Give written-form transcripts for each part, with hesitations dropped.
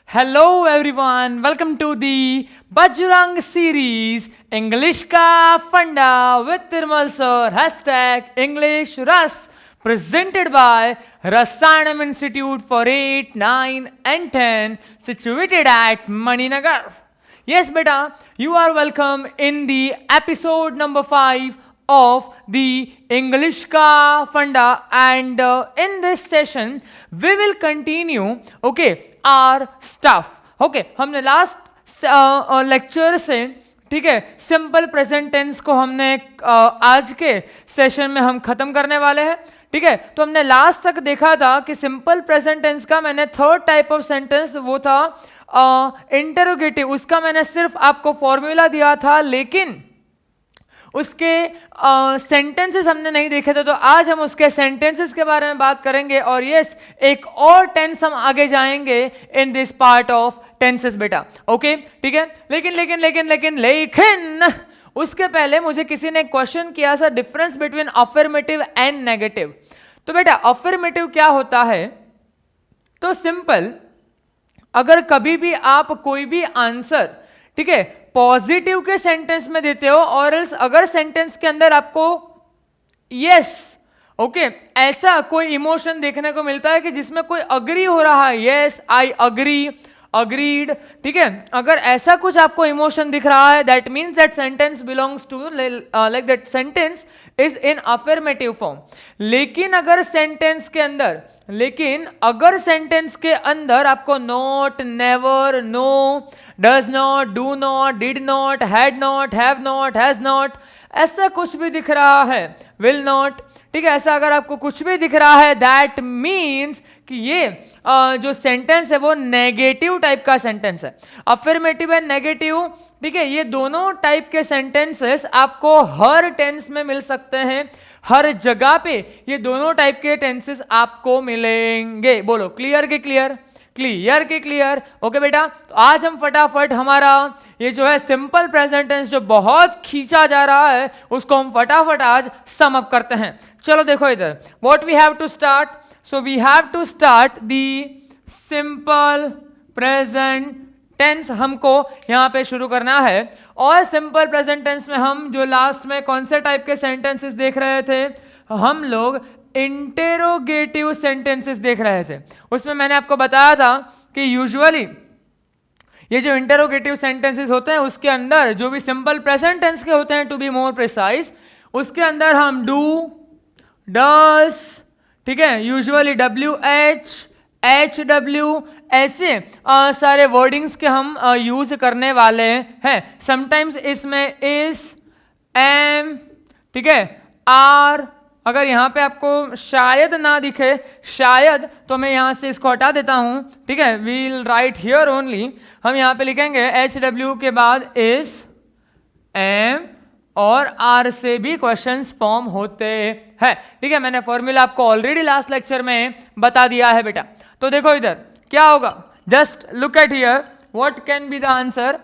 Hello everyone, welcome to the Bajrang series English का फंडा with Tirmal sir #English Rus presented by Rasanam Institute for 8, 9 and 10 situated at Maninagar. Yes beta, you are welcome in the episode number 5 of the English ka funda, and in this session we will continue our stuff. हमने last lecture से ठीक है simple present tense को हमने आज के session में हम खत्म करने वाले हैं. ठीक है, तो हमने लास्ट तक देखा था कि सिंपल प्रेजेंट टेंस का मैंने थर्ड टाइप ऑफ सेंटेंस वो था इंटरोगेटिव. उसका मैंने सिर्फ आपको फॉर्मूला दिया था, लेकिन उसके सेंटेंसेस हमने नहीं देखे थे. तो आज हम उसके सेंटेंसेस के बारे में बात करेंगे. और यस, एक और टेंस हम आगे जाएंगे in this part of tenses बेटा. ओके, ठीक है. लेकिन उसके पहले मुझे किसी ने क्वेश्चन किया था, difference between affirmative and negative. तो बेटा अफर्मेटिव क्या होता है? तो सिंपल, अगर कभी भी आप कोई भी आंसर ठीक है पॉजिटिव के सेंटेंस में देते हो, और अगर सेंटेंस के अंदर आपको यस ऐसा कोई इमोशन देखने को मिलता है कि जिसमें कोई अग्री हो रहा है, यस आई अग्री, अग्रीड, ठीक है, अगर ऐसा कुछ आपको इमोशन दिख रहा है, that means that sentence belongs to like that sentence is in affirmative form. लेकिन अगर सेंटेंस के अंदर आपको not, never, no, does not, do not, did not, had not, have not, has not, ऐसा कुछ भी दिख रहा है, विल नॉट, ठीक है, ऐसा अगर आपको कुछ भी दिख रहा है, दैट मीन्स कि ये जो सेंटेंस है वो नेगेटिव टाइप का सेंटेंस है. अफर्मेटिव एंड नेगेटिव, ठीक है, ये दोनों टाइप के सेंटेंसेस आपको हर टेंस में मिल सकते हैं. हर जगह पे ये दोनों टाइप के टेंसेस आपको मिलेंगे. बोलो क्लियर के क्लियर, क्लियर के क्लियर. ओके बेटा, तो आज हम फटाफट हमारा ये जो है सिंपल प्रेजेंट टेंस जो बहुत खींचा जा रहा है, उसको हम फटाफट आज सम अप करते हैं. चलो देखो इधर, what we have to start. So we have to start the simple present tense. हमको यहाँ पे शुरू करना है. और सिंपल प्रेजेंट टेंस में हम जो लास्ट में कौन से टाइप के सेंटेंसेस देख रहे थे, हम लोग इंटेरोगेटिव सेंटेंसेस देख रहे थे. उसमें मैंने आपको बताया था कि यूजुअली ये जो इंटेरोगेटिव सेंटेंसेस होते हैं उसके अंदर जो भी सिंपल प्रेजेंट टेंस के होते हैं, टू बी मोर प्रिसाइज, उसके अंदर हम डू, डस, ठीक है, यूजुअली WH, HW, ऐसे सारे वर्डिंग्स के हम यूज करने वाले हैं. समटाइम्स इसमें इज, एम, ठीक है, आर. अगर यहाँ पे आपको शायद ना दिखे, शायद, तो मैं यहाँ से इसको हटा देता हूँ. ठीक है, वील राइट हियर ओनली. हम यहाँ पे लिखेंगे HW के बाद इज, एम और आर से भी क्वेश्चंस फॉर्म होते हैं. ठीक है, मैंने फॉर्मूला आपको ऑलरेडी लास्ट लेक्चर में बता दिया है बेटा. तो देखो इधर क्या होगा, just look at here, what can be the answer.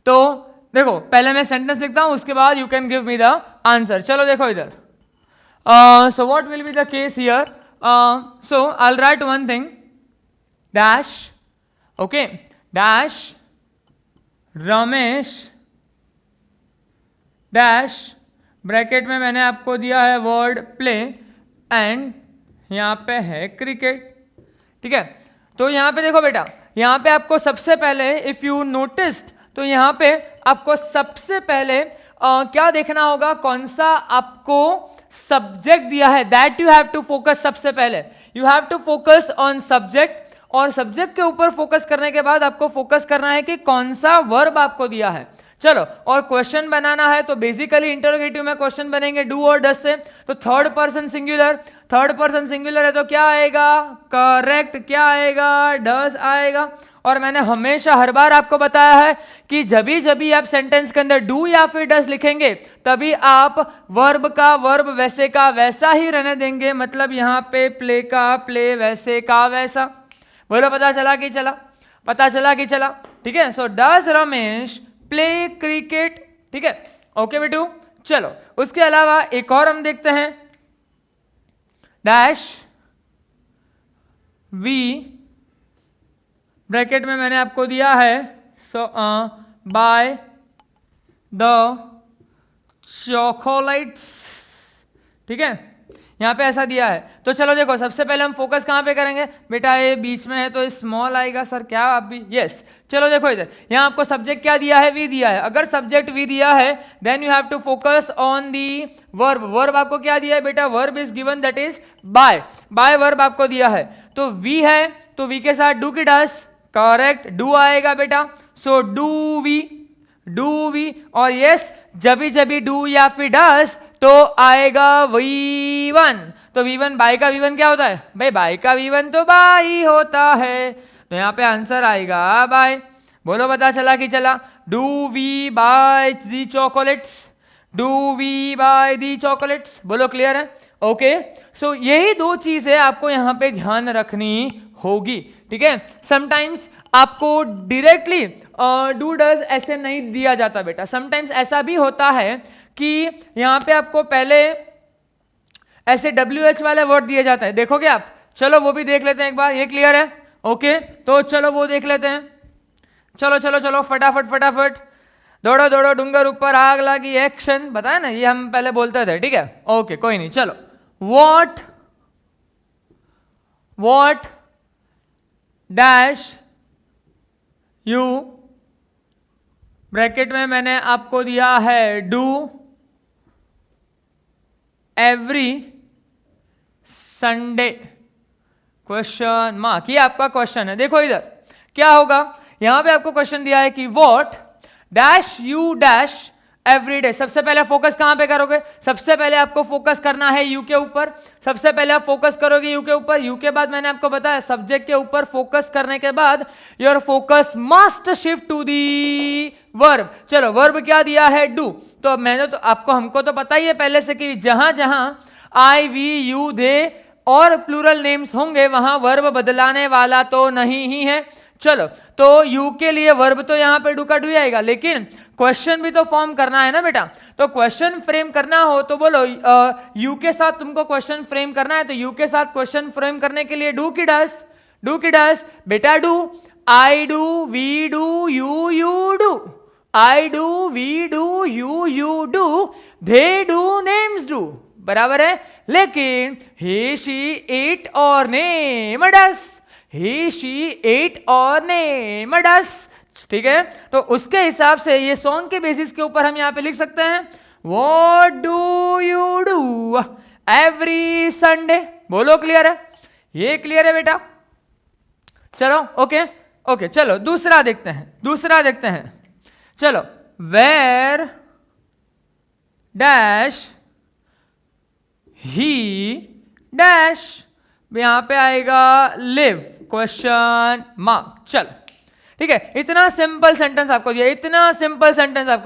तो देखो पहले मैं सेंटेंस लिखता हूं, उसके बाद you can give me the answer. चलो देखो इधर, so what will be the case here. So I will write one thing, dash, okay, dash Ramesh, dash bracket में मैंने आपको दिया है वर्ड प्ले, एंड यहाँ पे है क्रिकेट. ठीक है, तो यहाँ पे देखो बेटा, यहाँ पे आपको सबसे पहले इफ यू नोटिस्ड, तो यहाँ पे आपको सबसे पहले क्या देखना होगा, कौन सा आपको सब्जेक्ट दिया है, that you have to focus. सबसे पहले you have to focus on subject, और सब्जेक्ट के ऊपर फोकस करने के बाद आपको फोकस करना है कि कौन सा वर्ब आपको दिया है. चलो, और क्वेश्चन बनाना है, तो बेसिकली इंटरोगेटिव में क्वेश्चन बनेंगे डू और डस से. तो थर्ड पर्सन सिंगुलर है, तो क्या आएगा, करेक्ट, क्या आएगा, डस आएगा. और मैंने हमेशा हर बार आपको बताया है कि जब भी आप सेंटेंस के अंदर डू या फिर डस लिखेंगे, तभी आप वर्ब का वर्ब, वैसे का वैसा ही रहने देंगे. मतलब यहाँ पे प्ले का प्ले, वैसे का वैसा. बोलो पता चला कि चला. ठीक है, सो डस रमेश प्ले क्रिकेट. ठीक है, ओके बेटू, चलो उसके अलावा एक और हम देखते हैं, डैश वी ब्रैकेट में मैंने आपको दिया है बाय द चॉकलेट्स, ठीक है, यहां पे ऐसा दिया है। तो चलो देखो, सबसे पहले हम फोकस कहां पे करेंगे बेटा, ये बीच में है तो स्मॉल आएगा सर, क्या आप भी, यस। चलो देखो इधर, यहां आपको सब्जेक्ट क्या दिया है, वी दिया है। अगर सब्जेक्ट वी दिया है then you have to focus on the verb. Verb आपको क्या दिया है बेटा, verb is given that is buy, buy verb आपको दिया है। तो वी है तो वी के साथ डू की डस, करेक्ट, डू आएगा बेटा, सो डू वी, और यस जबी डू या फिर डस तो आएगा V1। तो V1, बाय का V1 क्या होता है भाई, बाय का V1 तो बाय होता है, तो यहाँ पे आंसर आएगा बाय। बोलो पता चला कि चला, do we buy the chocolates, do we buy the chocolates, बोलो क्लियर है, ओके। सो यही दो चीजें आपको यहाँ पे ध्यान रखनी होगी, ठीक है। समटाइम्स आपको डायरेक्टली डू डज ऐसे नहीं दिया जाता बेटा, समटाइम्स ऐसा भी होता है कि यहां पे आपको पहले ऐसे WH वाले वर्ड दिए जाता है, देखोगे आप, चलो वो भी देख लेते हैं एक बार, ये क्लियर है, ओके। तो चलो वो देख लेते हैं, चलो चलो चलो फटाफट, दौड़ो दौड़ो डूंगर ऊपर आग लगी, एक्शन, बताया ना, ये हम पहले बोलते थे, ठीक है, ओके कोई नहीं। चलो वॉट डैश यू ब्रैकेट में मैंने आपको दिया है do every Sunday, question mark, ये आपका क्वेश्चन है। देखो इधर क्या होगा, यहां पे आपको क्वेश्चन दिया है कि what dash you dash every day. सबसे पहले फोकस कहां पे करोगे, सबसे पहले आपको फोकस करना है यू के ऊपर, सबसे पहले आप फोकस करोगे यू के ऊपर, यू के बाद मैंने आपको बताया सब्जेक्ट के ऊपर फोकस करने के बाद your focus must shift to the verb. चलो वर्ब क्या दिया है, डू, तो मैंने तो आपको, हमको तो पता ही है पहले से कि जहां जहां आई वी यू दे और प्लूरल नेम्स होंगे वहां वर्ब बदलाने वाला तो नहीं ही है। चलो तो यू के लिए वर्ब तो यहां पे डू का डू आएगा, लेकिन क्वेश्चन भी तो फॉर्म करना है ना बेटा, तो क्वेश्चन फ्रेम करना हो तो बोलो यू के साथ तुमको क्वेश्चन फ्रेम करना है, तो यू के साथ क्वेश्चन फ्रेम करने के लिए डू की डस बेटा, do, I do, we do, you do, I do, we do, you do, they do, names do, बराबर है। लेकिन ही शी इट और name does, he she it और नेम डस, ठीक है। तो उसके हिसाब से ये सॉन्ग के बेसिस के ऊपर हम यहां पे लिख सकते हैं what do you do every Sunday. बोलो क्लियर है, ये क्लियर है बेटा, चलो ओके चलो दूसरा देखते हैं, चलो वेयर डैश ही डैश, यहां पे आएगा लिव, क्वेश्चन मार्क। चल ठीक है, इतना सिंपल सेंटेंस आपको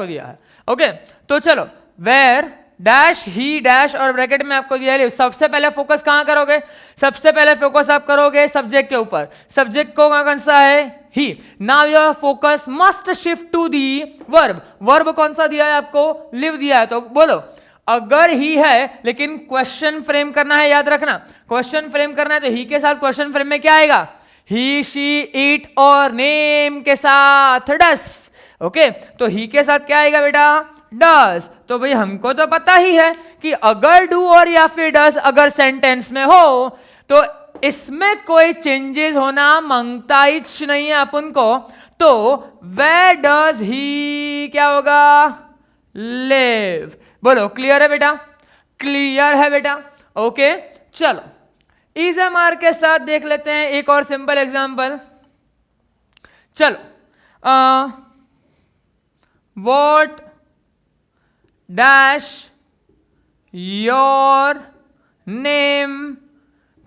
दिया है, ओके। तो चलो वेयर डैश ही डैश और ब्रैकेट में आपको दिया है, सबसे पहले फोकस कहां करोगे, सबसे पहले फोकस आप करोगे सब्जेक्ट के ऊपर, सब्जेक्ट को कौन सा है, ही। Now your focus must shift to the verb, verb कौन सा दिया है आपको, लिव दिया है, तो बोलो अगर ही है लेकिन क्वेश्चन फ्रेम करना है, याद रखना क्वेश्चन फ्रेम करना है, तो ही के साथ क्वेश्चन फ्रेम में क्या आएगा, ही शी इट और नेम के साथ डस, ओके। तो ही के साथ क्या आएगा बेटा, डस। तो भाई हमको तो पता ही है कि अगर डू और या फिर डस अगर सेंटेंस में हो तो इसमें कोई चेंजेस होना मांगता ही नहीं है अपन को, तो वेयर डज ही क्या होगा, लिव। बोलो क्लियर है बेटा, क्लियर है बेटा, ओके। चलो EMR के साथ देख लेते हैं एक और सिंपल एग्जांपल, चलो what dash your name,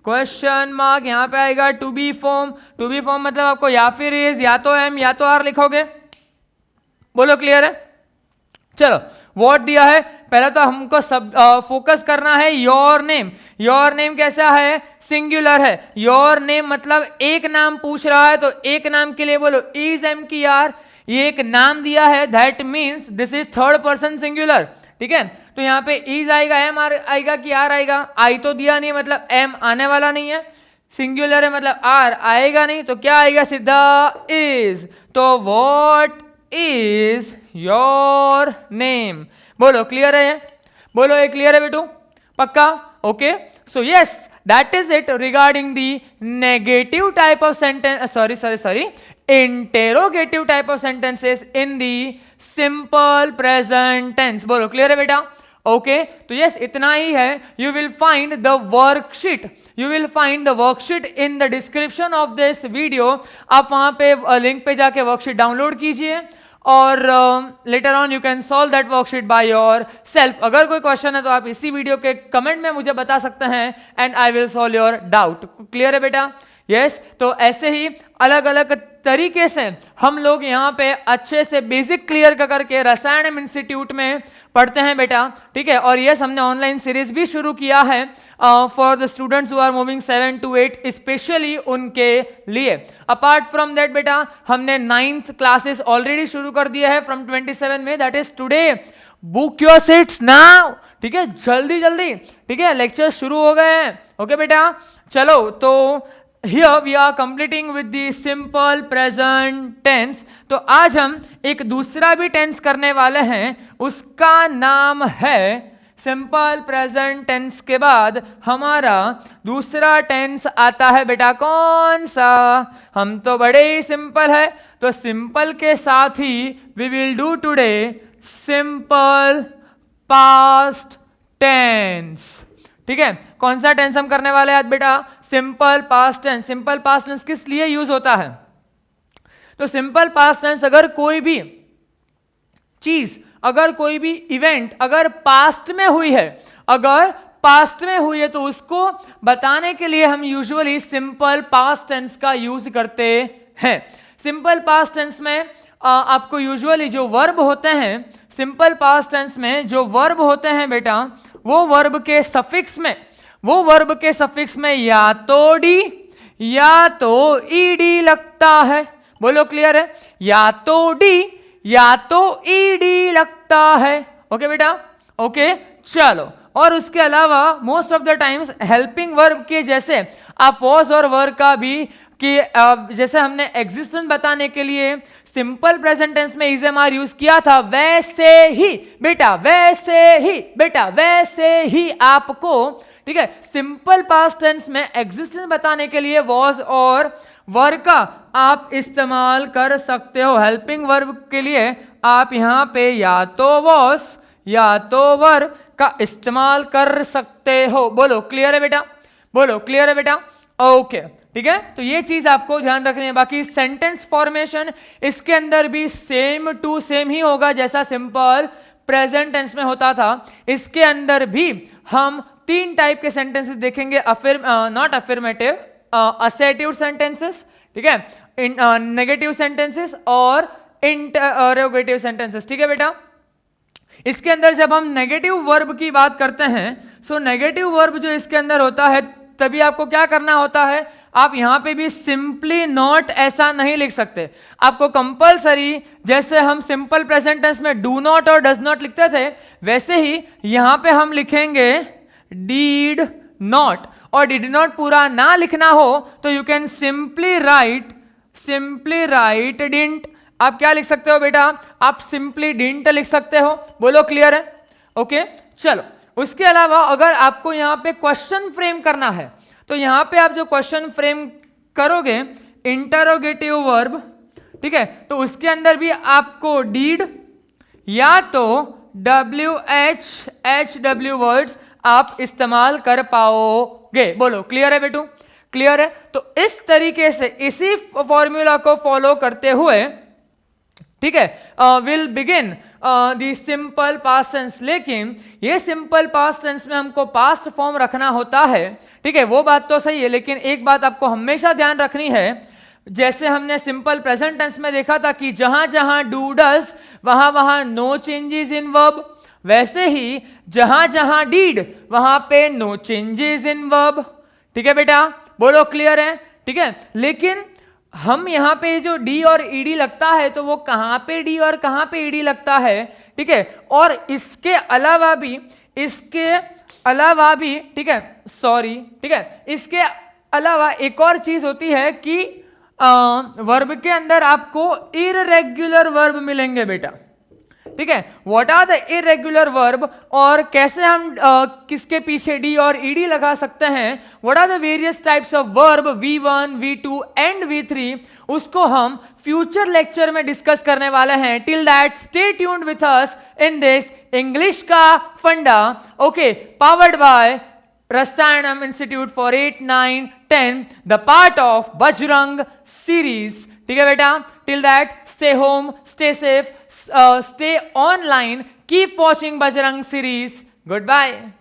question mark, यहां पे आएगा to be form, to be form मतलब आपको या फिर इज या तो एम या तो आर लिखोगे, बोलो क्लियर है। चलो व्हाट दिया है, पहले तो हमको सब फोकस करना है योर नेम, योर नेम कैसा है, सिंगुलर है, योर नेम मतलब एक नाम पूछ रहा है, तो एक नाम के लिए बोलो इज एम की आर, ये एक नाम दिया है, that means this is third person singular, ठीक है। तो यहाँ पे इज आएगा, एम आएगा कि आर आएगा, आई तो दिया नहीं मतलब एम आने वाला नहीं है, सिंगुलर है मतलब आर आएगा नहीं, तो क्या आएगा सीधा इज। तो व्हाट इज योर नेम, बोलो क्लियर है, बोलो ये क्लियर है बेटू, पक्का, okay. So yes, that is it regarding the negative type of sentence, sorry, interrogative type of sentences in the simple present tense। बोलो क्लियर है बेटा, ओके। तो यस इतना ही है। You will find the worksheet in the description of this video. आप वहां पे link पे जाके वर्कशीट डाउनलोड कीजिए और later on you can solve that worksheet by your self. अगर कोई क्वेश्चन है तो आप इसी वीडियो के कमेंट में मुझे बता सकते हैं and I will solve your doubt. Clear है बेटा, यस। तो ऐसे ही अलग अलग तरीके से हम लोग यहाँ पे अच्छे से बेसिक क्लियर करके रसायन इंस्टीट्यूट में पढ़ते हैं बेटा, ठीक है। और यस, हमने ऑनलाइन सीरीज भी शुरू किया है for the students who are moving 7 to 8, specially उनके लिए। अपार्ट फ्रॉम दैट बेटा, हमने 9th क्लासेस ऑलरेडी शुरू कर दिया है फ्रॉम 27 में, that is today. Book your seats now, ठीक है, जल्दी जल्दी, ठीक है, लेक्चर शुरू हो गए हैं, ओके बेटा। चलो, तो here we are completing with the simple present tense। तो आज हम एक दूसरा भी टेंस करने वाले हैं, उसका नाम है सिंपल प्रेजेंट टेंस। के बाद हमारा दूसरा टेंस आता है बेटा, कौन सा? हम तो बड़े ही सिंपल है, तो सिंपल के साथ ही we will do today simple past tense, ठीक है। कौन सा टेंस हम करने वाले हैं आज बेटा? Simple past tense. Simple past tense किस लिए यूज होता है? तो सिंपल पास्ट टेंस अगर कोई भी चीज, अगर कोई भी इवेंट अगर पास्ट में हुई है, अगर पास्ट में हुई है, तो उसको बताने के लिए हम यूजुअली सिंपल पास्ट टेंस का यूज करते हैं। सिंपल पास्ट टेंस में आपको यूजुअली जो वर्ब होते हैं, सिंपल पास्ट टेंस में जो वर्ब होते हैं बेटा, वो वर्ब के सफिक्स में या तो डी या तो ईडी लगता है। बोलो क्लियर है? या तो डी या तो ईडी लगता है, ओके बेटा, ओके। चलो, और उसके अलावा most of the times helping verb के जैसे आप वॉज और वर का भी, कि जैसे हमने एग्जिस्टेंस बताने के लिए सिंपल प्रेजेंट टेंस में इज एम आर यूज किया था, वैसे ही बेटा वैसे ही आपको, ठीक है, सिंपल पास्ट टेंस में एग्जिस्टेंस बताने के लिए वॉज और वर का आप इस्तेमाल कर सकते हो। हेल्पिंग वर्ब के लिए आप यहां पे या तो वॉज या तो वर का इस्तेमाल कर सकते हो। बोलो क्लियर है बेटा, बोलो क्लियर है बेटा, ओके, ठीक है। तो ये चीज आपको ध्यान रखनी है। बाकी सेंटेंस फॉर्मेशन इसके अंदर भी सेम टू सेम ही होगा जैसा सिंपल प्रेजेंट टेंस में होता था। इसके अंदर भी हम 3 टाइप के सेंटेंसेस देखेंगे, नॉट अफर्मेटिव, असर्टिव सेंटेंसेस, ठीक है, नेगेटिव सेंटेंसेस और इंटरोगेटिव सेंटेंसेस, ठीक है बेटा। इसके अंदर जब हम नेगेटिव वर्ब की बात करते हैं, सो नेगेटिव वर्ब जो इसके अंदर होता है, तभी आपको क्या करना होता है, आप यहां पे भी सिंपली नॉट ऐसा नहीं लिख सकते। आपको कंपलसरी, जैसे हम सिंपल प्रेजेंट टेंस में डू नॉट और डज नॉट लिखते थे, वैसे ही यहां पे हम लिखेंगे डीड नॉट। और डिड नॉट पूरा ना लिखना हो तो you can simply write didn't. आप क्या लिख सकते हो बेटा? आप सिंपली डिडंट लिख सकते हो। बोलो क्लियर है, ओके। चलो, उसके अलावा अगर आपको यहां पे क्वेश्चन फ्रेम करना है, तो यहां पे आप जो क्वेश्चन फ्रेम करोगे इंटरोगेटिव वर्ब, ठीक है, तो उसके अंदर भी आपको डीड या तो WH वर्ड्स आप इस्तेमाल कर पाओगे। बोलो क्लियर है बेटू, क्लियर है? तो इस तरीके से इसी फॉर्मूला को फॉलो करते हुए, ठीक है, will begin the simple past tense. लेकिन ये सिंपल पास्ट टेंस में हमको पास्ट फॉर्म रखना होता है, ठीक है, वो बात तो सही है, लेकिन एक बात आपको हमेशा ध्यान रखनी है, जैसे हमने सिंपल प्रेजेंट टेंस में देखा था कि जहां जहां डू डज वहां वहां नो चेंजेस इन वर्ब, वैसे ही जहां जहां डीड वहां पे नो चेंजेस इन वर्ब, ठीक है बेटा, बोलो क्लियर है, ठीक है। लेकिन हम यहाँ पे जो डी और ईडी लगता है तो वो कहाँ पे डी और कहाँ पे ईडी लगता है, ठीक है। और इसके अलावा भी ठीक है, सॉरी, ठीक है, इसके अलावा एक और चीज होती है कि वर्ब के अंदर आपको इररेगुलर वर्ब मिलेंगे बेटा, ठीक है। What are the irregular verb, और कैसे हम किसके पीछे डी और ईडी लगा सकते हैं, what are the various types of verb V1, V2 and V3, उसको हम फ्यूचर लेक्चर में डिस्कस करने वाले हैं। Till that stay tuned with us in this English का फंडा, okay, powered by Rasayanam institute for 8, 9, 10, the part of Bajrang series, ठीक है बेटा। Till that stay home, stay safe, stay online, keep watching Bajrang series. Goodbye.